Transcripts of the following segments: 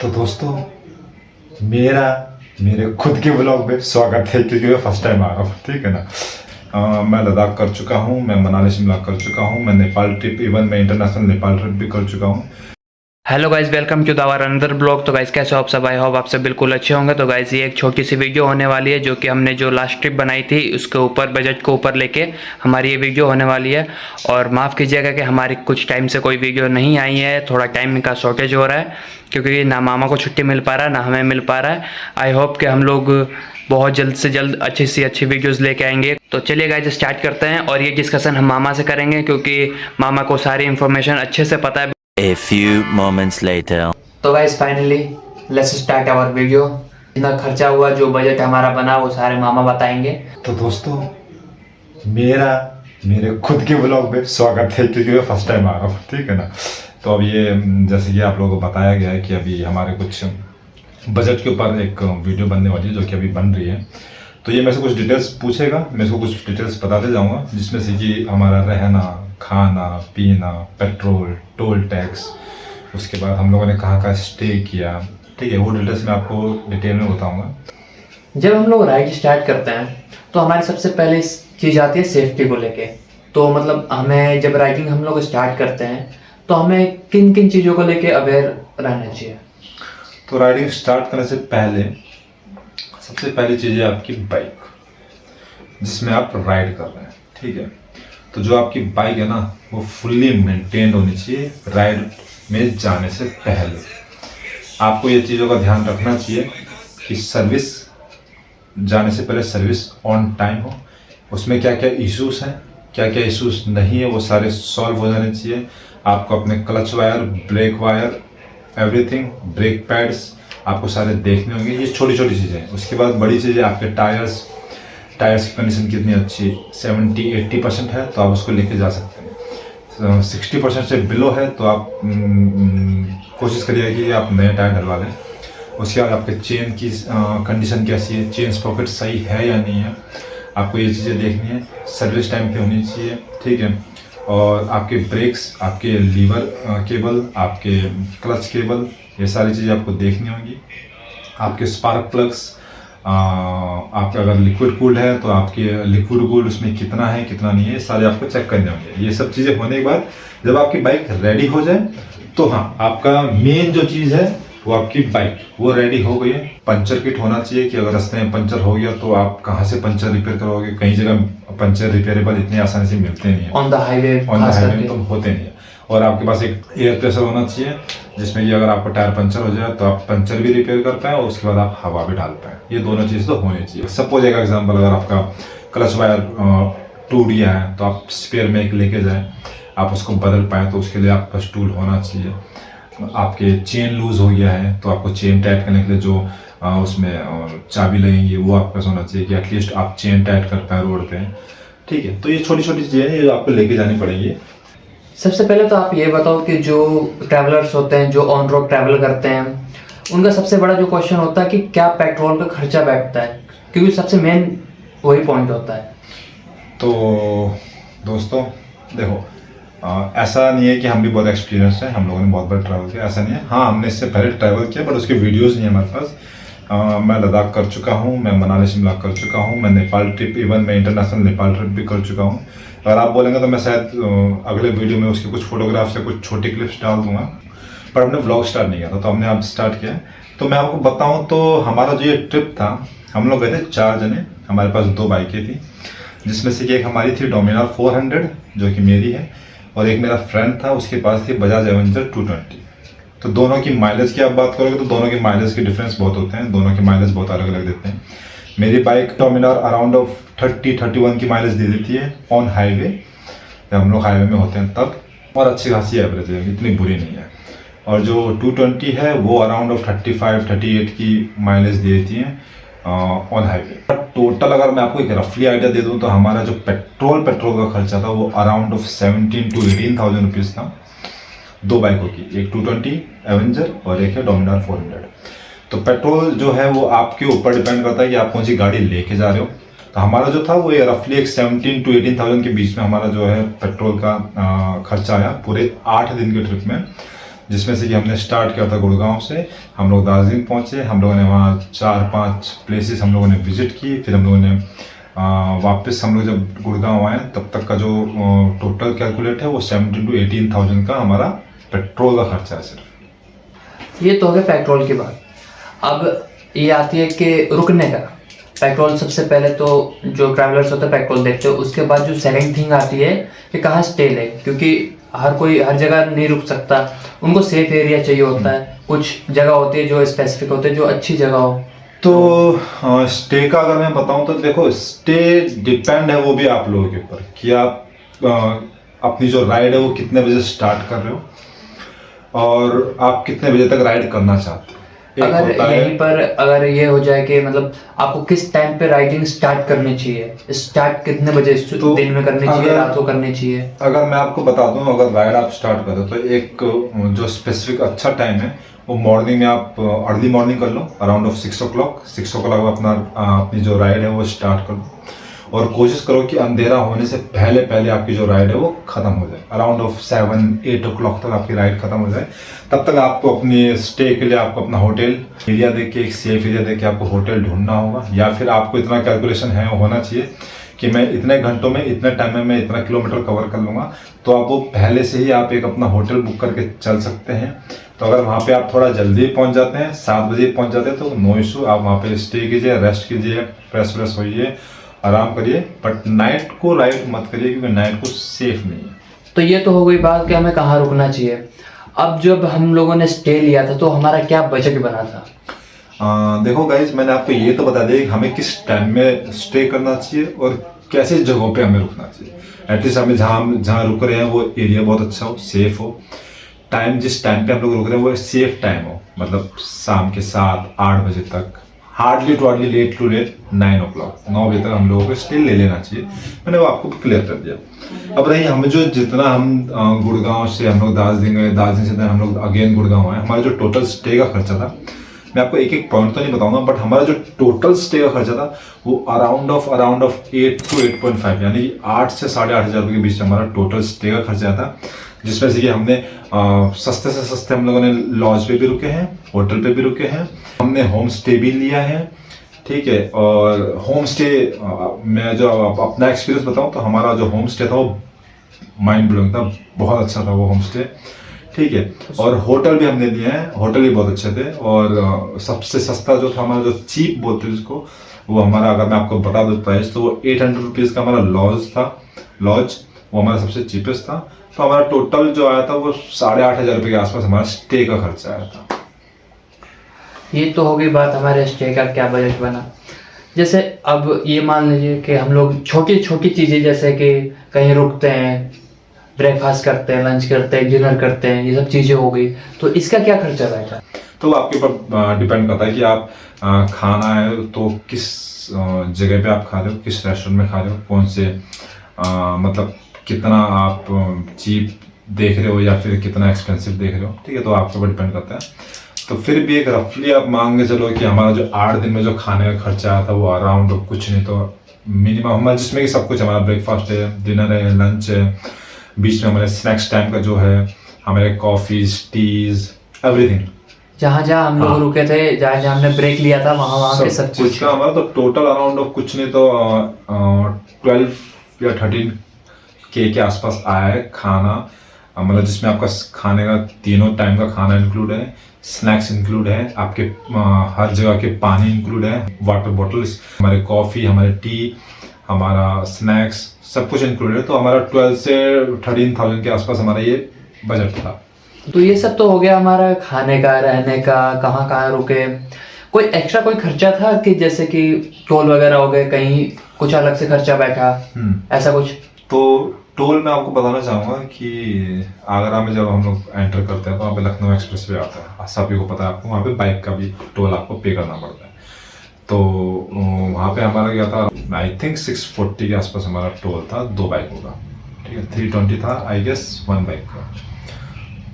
तो दोस्तों मेरा मेरे खुद के ब्लॉग में स्वागत है, क्योंकि मैं फर्स्ट टाइम आ रहा हूँ। ठीक है ना। मैं लद्दाख कर चुका हूँ, मैं मनाली शिमला कर चुका हूँ, मैं नेपाल ट्रिप, इवन मैं इंटरनेशनल नेपाल ट्रिप भी कर चुका हूँ। Hello guys, welcome to our another blog. तो गाइस कैसे हो आप सब? आई होप आप सब बिल्कुल अच्छे होंगे। तो गाइस ये एक छोटी सी वीडियो होने वाली है जो कि हमने जो लास्ट ट्रिप बनाई थी उसके ऊपर, बजट को ऊपर लेके हमारी ये वीडियो होने वाली है। और माफ़ कीजिएगा कि हमारी कुछ टाइम से कोई वीडियो नहीं आई है, थोड़ा टाइम का शॉर्टेज हो रहा है क्योंकि ना मामा को छुट्टी मिल पा रहा है ना हमें मिल पा रहा है। आई होप कि हम लोग बहुत जल्द से जल्द अच्छी सी अच्छी वीडियोस लेके आएंगे। तो चलिए गाइस स्टार्ट करते हैं। और ये डिस्कशन हम मामा से करेंगे क्योंकि मामा को सारी इन्फॉर्मेशन अच्छे से पता है। A few moments later. तो guys finally let's start our video. जितना खर्चा हुआ, जो बजट हमारा बना, वो सारे मामा बताएंगे। तो दोस्तों मेरे खुद के ब्लॉग में स्वागत है, क्योंकि मैं फर्स्ट टाइम आ रहा हूँ। ठीक है ना। तो अब ये जैसे कि आप लोगों को बताया गया है कि अभी हमारे कुछ बजट के ऊपर एक वीडियो बनने वाली है जो कि अभी बन रही है। तो ये मेरे से कुछ डिटेल्स पूछेगा, मैं इसको कुछ डिटेल्स बताते जाऊँगा, जिसमें से कि हमारा रहना, खाना पीना, पेट्रोल, टोल टैक्स, उसके बाद हम लोगों ने कहाँ स्टे किया। ठीक है, वो डिटेल्स मैं आपको डिटेल में बताऊंगा। जब हम लोग राइड स्टार्ट करते हैं तो हमारी सबसे पहले चीज़ आती है सेफ्टी को लेके। तो मतलब हमें जब राइडिंग हम लोग स्टार्ट करते हैं तो हमें किन किन चीज़ों को लेके अवेयर रहना चाहिए? तो राइडिंग स्टार्ट करने से पहले सबसे पहली चीज़ है आपकी बाइक, जिसमें आप राइड कर रहे हैं। ठीक है। तो जो आपकी बाइक है ना, वो फुल्ली मेंटेन्ड होनी चाहिए। राइड में जाने से पहले आपको ये चीज़ों का ध्यान रखना चाहिए कि सर्विस जाने से पहले सर्विस ऑन टाइम हो। उसमें क्या क्या इश्यूज़ हैं, क्या क्या इश्यूज़ नहीं है, वो सारे सॉल्व हो जाने चाहिए। आपको अपने clutch wire, brake wire, everything, brake pads आपको सारे देखने होंगे। ये छोटी छोटी चीज़ें हैं। उसके बाद बड़ी चीज़ें आपके टायर्स की कंडीशन कितनी अच्छी, 70-80% है तो आप उसको लेके जा सकते हैं। 60% से बिलो है तो आप कोशिश करिए कि आप नए टायर डलवा लें। उसके बाद आपके चेन की कंडीशन कैसी है, चेन स्प्रॉकेट सही है या नहीं है, आपको ये चीज़ें देखनी है। सर्विस टाइम पे होनी चाहिए। ठीक है। और आपके ब्रेक्स, आपके लीवर केबल, आपके क्लच केबल, ये सारी चीज़ें आपको देखनी होंगी। आपके स्पार्क प्लग्स, आपका अगर लिक्विड कूल्ड है तो आपके लिक्विड कूल्ड उसमें कितना है कितना नहीं है, सारे आपको चेक करने होंगे। ये सब चीज़ें होने के बाद जब आपकी बाइक रेडी हो जाए तो हाँ, आपका मेन जो चीज़ है वो आपकी बाइक वो रेडी हो गई है। पंचर किट होना चाहिए कि अगर रास्ते में पंचर हो गया तो आप कहाँ से पंचर रिपेयर करोगे। कई जगह पंचर रिपेयरेबल इतनी आसानी से मिलते नहीं है, ऑन द हाईवे तो होते नहीं है। और आपके पास एक एयर प्रेशर होना चाहिए, जिसमें कि अगर आपका टायर पंचर हो जाए तो आप पंचर भी रिपेयर कर पाएँ और उसके बाद आप हवा भी डाल पाएँ। ये दोनों चीज़ तो होनी चाहिए। सपोज एक एग्जांपल, अगर आपका क्लच वायर टूट गया है तो आप स्पेयर में एक लेके जाएं, आप उसको बदल पाएँ, तो उसके लिए आपके पास टूल होना चाहिए। आपके चेन लूज हो गया है तो आपको चेन टाइट करने के लिए जो उसमें चाबी लगेंगी वो आपके पास होना चाहिए कि एटलीस्ट आप चेन टाइट कर पाएँ रोड पे। ठीक है। तो ये छोटी छोटी चीज़ें हैं, ये आपको लेके जानी पड़ेगी। सबसे पहले तो आप ये बताओ कि जो ट्रैवलर्स होते हैं, जो ऑन रोड ट्रैवल करते हैं, उनका सबसे बड़ा जो क्वेश्चन होता है कि क्या पेट्रोल का खर्चा बैठता है, क्योंकि सबसे मेन वही पॉइंट होता है। तो दोस्तों देखो, ऐसा नहीं है कि हम भी बहुत एक्सपीरियंस हैं, हम लोगों ने बहुत बार ट्रैवल किया, ऐसा नहीं है। हाँ, हमने इससे पहले ट्रैवल किया बट उसके वीडियोस नहीं है हमारे पास। मैं लद्दाख कर चुका हूँ, मैं मनाली शिमला कर चुका हूँ, मैं नेपाल ट्रिप, इवन मैं इंटरनेशनल नेपाल ट्रिप भी कर चुका हूँ। अगर आप बोलेंगे तो मैं शायद अगले वीडियो में उसके कुछ फोटोग्राफ्स या कुछ छोटी क्लिप्स डाल दूंगा, पर हमने व्लॉग स्टार्ट नहीं किया था, तो हमने अब स्टार्ट किया। तो मैं आपको बताऊँ तो हमारा जो ये ट्रिप था, हम लोग गए थे 4 जने। हमारे पास 2 बाइकें थी, जिसमें से कि एक हमारी थी डोमिनार 400 जो कि मेरी है, और एक मेरा फ्रेंड था उसके पास थी बजाज एवेंजर 220। तो दोनों की माइलेज की आप बात करोगे तो दोनों के माइलेज के डिफरेंस बहुत होते हैं, दोनों के माइलेज बहुत अलग अलग देते हैं। मेरी बाइक डोमिनार अराउंड ऑफ 30-31 की माइलेज दे देती है ऑन हाईवे, जब हम लोग हाईवे में होते हैं तब, और अच्छी खासी एवरेज है, इतनी बुरी नहीं है। और जो 220 है वो अराउंड ऑफ 35-38 की माइलेज दे देती है ऑन हाईवे। टोटल अगर मैं आपको एक रफली आइडिया दे दूं तो हमारा जो पेट्रोल का खर्चा था वो अराउंड ऑफ 17,000-18,000 रुपीज़ था, 2 बाइकों की, एक 220 एवेंजर और एक है डोमिनार 400। तो पेट्रोल जो है वो आपके ऊपर डिपेंड करता है कि आप कौन सी गाड़ी लेके जा रहे हो। तो हमारा जो था वो ये रफली एक 17,000-18,000 के बीच में हमारा जो है पेट्रोल का खर्चा आया पूरे 8 दिन के ट्रिप में। जिसमें से कि हमने स्टार्ट किया था गुड़गांव से, हम लोग दार्जिलिंग पहुँचे, हम लोगों ने वहाँ 4-5 प्लेसेस हम लोगों ने विजिट की। फिर हम लोगों ने वापस हम लोग जब गुड़गांव आए तब तक का जो टोटल कैलकुलेट है वो 17,000 to 18,000 का हमारा पेट्रोल का खर्चा है सिर्फ। ये तो हो गया पेट्रोल की बात। अब ये आती है कि रुकने का। पेट्रोल सबसे पहले तो जो ट्रैवलर्स होते हैं पेट्रोल देखते हो, उसके बाद जो सेकंड थिंग आती है कि कहाँ स्टे ले, क्योंकि हर कोई हर जगह नहीं रुक सकता, उनको सेफ एरिया चाहिए होता है। कुछ जगह होती है जो स्पेसिफिक होते हैं, जो अच्छी जगह हो। तो स्टे का अगर मैं बताऊं तो देखो, स्टे डिपेंड है वो भी आप लोगों के ऊपर कि आप अपनी जो राइड है वो कितने बजे स्टार्ट कर रहे हो और आप कितने बजे तक राइड करना चाहते हो। अगर यहीं पर अगर ये हो जाए कि मतलब आपको किस टाइम पे राइडिंग स्टार्ट करनी चाहिए, स्टार्ट कितने बजे तो दिन में करनी चाहिए, रात को करनी चाहिए। अगर मैं आपको बता दूं, अगर राइड आप स्टार्ट करो तो एक जो स्पेसिफिक अच्छा टाइम है वो मॉर्निंग में आप अर्ली मॉर्निंग कर लो, अराउंड ऑफ 6 o'clock। 6 o'clock अपनी जो राइड है वो स्टार्ट कर लो और कोशिश करो कि अंधेरा होने से पहले पहले आपकी जो राइड है वो ख़त्म हो जाए। अराउंड ऑफ 7-8 o'clock तक आपकी राइड ख़त्म हो जाए। तब तक आपको अपनी स्टे के लिए आपको अपना होटल एरिया देख के, एक सेफ एरिया देख के आपको होटल ढूंढना होगा, या फिर आपको इतना कैलकुलेशन है होना चाहिए कि मैं इतने घंटों में, इतने टाइम में मैं इतना किलोमीटर कवर कर लूँगा, तो आप वो पहले से ही आप एक अपना होटल बुक करके चल सकते हैं। तो अगर वहाँ पे आप थोड़ा जल्दी पहुँच जाते हैं, 7 बजे पहुँच जाते हैं, तो नो इशू, आप वहाँ पे स्टे कीजिए, रेस्ट कीजिए, फ्रेश होइए, आराम करिए। बट नाइट को राइड मत करिए क्योंकि नाइट को सेफ नहीं है। तो ये तो हो गई बात कि हमें कहाँ रुकना चाहिए। अब जब हम लोगों ने स्टे लिया था तो हमारा क्या बजट बना था? देखो गाइज, मैंने आपको ये तो बता दिया कि हमें किस टाइम में स्टे करना चाहिए और कैसे जगहों पे हमें रुकना चाहिए। एटलीस्ट हमें जहाँ रुक रहे हैं वो एरिया बहुत अच्छा हो, सेफ हो। टाइम जिस टाइम पे हम लोग रुक रहे हैं वो सेफ टाइम हो, मतलब शाम के 7-8 बजे तक, hardly to hardly, late to late 9 o'clock, 9 बजे तक हम लोगों को स्टे ले लेना चाहिए। मैंने वो आपको क्लियर कर दिया। अब रही हमें जो जितना हम गुड़गांव से हम लोग दार्जिलिंग गए, दार्जिलिंग से हम लोग अगेन गुड़गांव आए, हमारा जो टोटल स्टे का खर्चा था, मैं आपको एक एक पॉइंट तो नहीं बताऊंगा, बट हमारा जो टोटल स्टे का खर्चा था वो अराउंड ऑफ 8 to 8.5, यानी कि 8 से 8,500 रुपये के बीच हमारा टोटल स्टे का खर्चा था। जिसमें से कि हमने सस्ते से सस्ते हम लोगों ने लॉज पे भी रुके हैं, होटल पे भी रुके हैं, हमने होम स्टे भी लिया है, ठीक है। और होम स्टे मैं जो अपना एक्सपीरियंस बताऊं तो हमारा जो होम स्टे था वो माइंड ब्लोइंग था, बहुत अच्छा था वो होम स्टे, ठीक है। और होटल भी हमने लिए हैं, होटल भी बहुत अच्छे थे। और सबसे सस्ता जो था हमारा, जो चीप बोलते हैं जिसको, वो हमारा, अगर मैं आपको बता दूँ प्राइस, तो वो 800 रुपीज़ का हमारा लॉज था। लॉज वो हमारा सबसे चीपेस्ट था। तो हमारा टोटल जो आया था वो 8,500 रुपये के आसपास हमारा स्टे का खर्चा आया था। ये तो हो गई बात हमारे स्टे का क्या बजट बना। जैसे अब ये मान लीजिए कि हम लोग छोटी छोटी चीज़ें, जैसे कि कहीं रुकते हैं, ब्रेकफास्ट करते हैं, लंच करते हैं, डिनर करते हैं, ये सब चीज़ें हो गई, तो इसका क्या खर्चा बैठा? तो आपके ऊपर डिपेंड करता है कि आप खाना है तो किस जगह पे आप खा रहे हो, किस रेस्टोरेंट में खा रहे हो, कौन से मतलब कितना आप चीप देख रहे हो या फिर कितना एक्सपेंसिव देख रहे हो, ठीक है। तो आपके ऊपर डिपेंड करता है। तो फिर भी एक रफली आप मान के चलो कि हमारा जो 8 दिन में जो खाने का खर्चा आया था वो अराउंड कुछ नहीं तो मिनिमम हमारा, जिसमें कि सब कुछ हमारा ब्रेकफास्ट है, डिनर है, लंच है, बीच में हमारे स्नैक्स टाइम का जो है, हमारे कॉफ़ीज, टीज, एवरीथिंग, जहाँ जहाँ हम लोग रुके थे, जहाँ जहाँ हमने ब्रेक लिया था, वहाँ पे सब कुछ का हमारा तो टोटल अराउंड ऑफ कुछ नहीं तो 12 या 13 के आसपास आया है खाना। मतलब जिसमें आपका खाने का तीनों टाइम का खाना इंक्लूड है, स्नैक्स इंक्लूड है, आपके हर जगह के पानी इंक्लूड है, वाटर बॉटल्स, हमारे कॉफ़ी, हमारे टी, हमारा स्नैक्स, सब कुछ इंक्लूड है। तो हमारा 12 से 13,000 के आसपास हमारा ये बजट था। तो ये सब तो हो गया हमारा खाने का, रहने का, कहाँ कहाँ रुके। कोई एक्स्ट्रा कोई खर्चा था कि जैसे कि टोल वगैरह हो गए, कहीं कुछ अलग से खर्चा बैठा, ऐसा कुछ? तो टोल मैं आपको बताना चाहूँगा कि आगरा में जब हम लोग एंटर करते हैं तो वहाँ पे लखनऊ एक्सप्रेस वे आता है, सभी को पता है आपको, वहाँ पे बाइक का भी टोल आपको पे करना पड़ता है। तो वहाँ पे हमारा क्या था, आई थिंक 640 के आसपास हमारा टोल था 2 बाइकों का, ठीक है। 320 था आई गेस 1 बाइक का।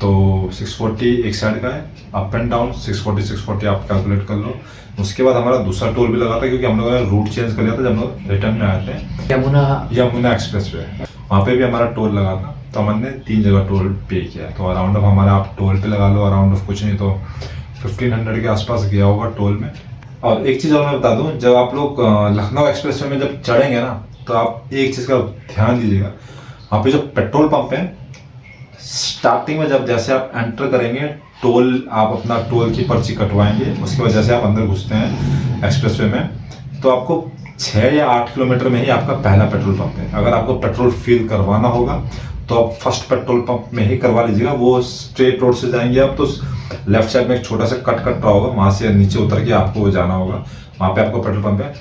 तो 640 एक साइड का है, अप एंड डाउन 640 आप कैलकुलेट कर लो। उसके बाद हमारा दूसरा टोल भी लगा था क्योंकि हम लोगों ने रूट चेंज कर लिया था जब हम लोग रिटर्न में आए थे। यमुना एक्सप्रेस वे, वहाँ पे भी हमारा टोल लगा था। तो हमने 3 जगह टोल पे किया है। तो अराउंड ऑफ हमारा आप टोल पे लगा लो, अराउंड ऑफ कुछ नहीं तो 1500 के आसपास गया होगा टोल में। और एक चीज़ और मैं बता दूं, जब आप लोग लखनऊ एक्सप्रेसवे में जब चढ़ेंगे ना, तो आप एक चीज़ का ध्यान दीजिएगा, वहाँ पे जो पेट्रोल पंप है, स्टार्टिंग में जब जैसे आप एंटर करेंगे टोल, आप अपना टोल की पर्ची कटवाएंगे, उसके बाद जैसे आप अंदर घुसते हैं एक्सप्रेसवे में, तो आपको 6 या 8 किलोमीटर में ही आपका पहला पेट्रोल पंप है। अगर आपको पेट्रोल फिल करवाना होगा तो आप फर्स्ट पेट्रोल पंप में ही करवा लीजिएगा। वो स्ट्रेट रोड से जाएंगे आप तो लेफ्ट साइड में एक छोटा सा कट रहा होगा, वहाँ से नीचे उतर के आपको जाना होगा, वहाँ पे आपको पेट्रोल पंप है।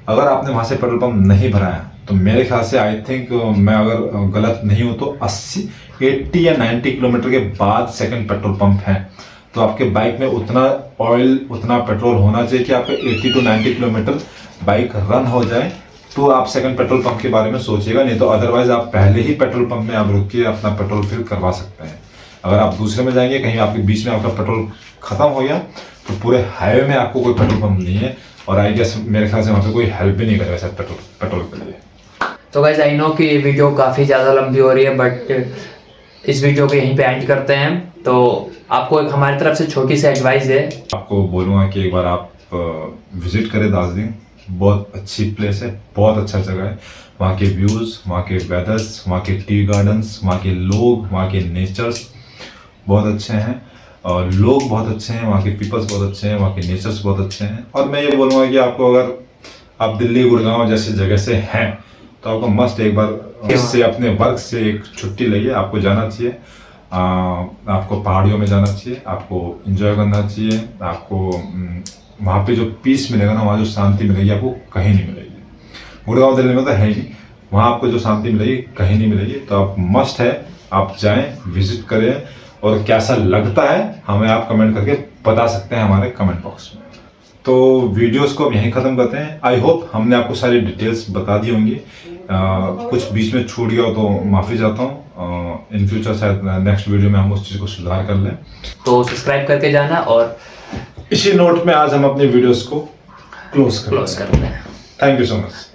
अगर आपने वहाँ से पेट्रोल पंप नहीं भराया तो मेरे ख्याल से आई थिंक, मैं अगर गलत नहीं हूँ तो 80 या 90 किलोमीटर के बाद सेकंड पेट्रोल पंप है। तो आपके बाइक में उतना ऑयल, उतना पेट्रोल होना चाहिए कि आपके 80 to 90 किलोमीटर बाइक रन हो जाए, तो आप सेकंड पेट्रोल पंप के बारे में सोचिएगा। नहीं तो अदरवाइज आप पहले ही पेट्रोल पंप में आप रुक के अपना पेट्रोल फिल करवा सकते हैं। अगर आप दूसरे में जाएंगे, कहीं आपके बीच में आपका पेट्रोल खत्म हो गया, तो पूरे हाईवे में आपको कोई पेट्रोल पंप नहीं है, और आई गेस मेरे ख्याल से वहाँ पे कोई हेल्प भी नहीं करेगा शायद पेट्रोल के लिए। तो गाइस आई नो कि ये वीडियो काफ़ी ज़्यादा लंबी हो रही है, बट इस वीडियो को यहीं पे एंड करते हैं। तो आपको एक हमारी तरफ से छोटी सी एडवाइस है, आपको बोलूँगा कि एक बार आप विजिट करें दार्जिलिंग। बहुत अच्छी प्लेस है, बहुत अच्छा जगह है। वहाँ के व्यूज़, वहाँ के वेदर्स, वहाँ के टी गार्डन्स, वहाँ के लोग, वहाँ के नेचर्स बहुत अच्छे हैं, और लोग बहुत अच्छे हैं, वहाँ के पीपल्स बहुत अच्छे हैं, वहाँ के नेचर्स बहुत अच्छे हैं। और मैं ये बोलूँगा कि आपको, अगर आप दिल्ली गुड़गांव जैसी जगह से हैं तो आपको मस्ट एक बार इससे अपने वर्क से एक छुट्टी लइए, आपको जाना चाहिए। आपको पहाड़ियों में जाना चाहिए, आपको एंजॉय करना चाहिए। आपको वहाँ पे जो पीस मिलेगा ना, वहाँ जो शांति मिलेगी आपको कहीं नहीं मिलेगी। गुड़गांव दिल्ली में तो है ही नहीं, वहाँ आपको जो शांति मिलेगी कहीं नहीं मिलेगी। तो आप मस्ट है, आप जाएं, विजिट करें, और कैसा लगता है हमें आप कमेंट करके बता सकते हैं हमारे कमेंट बॉक्स में। तो वीडियोस को अब यहीं ख़त्म करते हैं। आई होप हमने आपको सारी डिटेल्स बता दी होंगी। कुछ बीच में छूट गया हो तो माफ़ी चाहता हूँ। इन फ्यूचर शायद नेक्स्ट वीडियो में हम उस चीज़ को सुधार कर लें। तो सब्सक्राइब करके जाना, और इसी नोट में आज हम अपनी वीडियोस को क्लोज करते हैं। Thank you so much.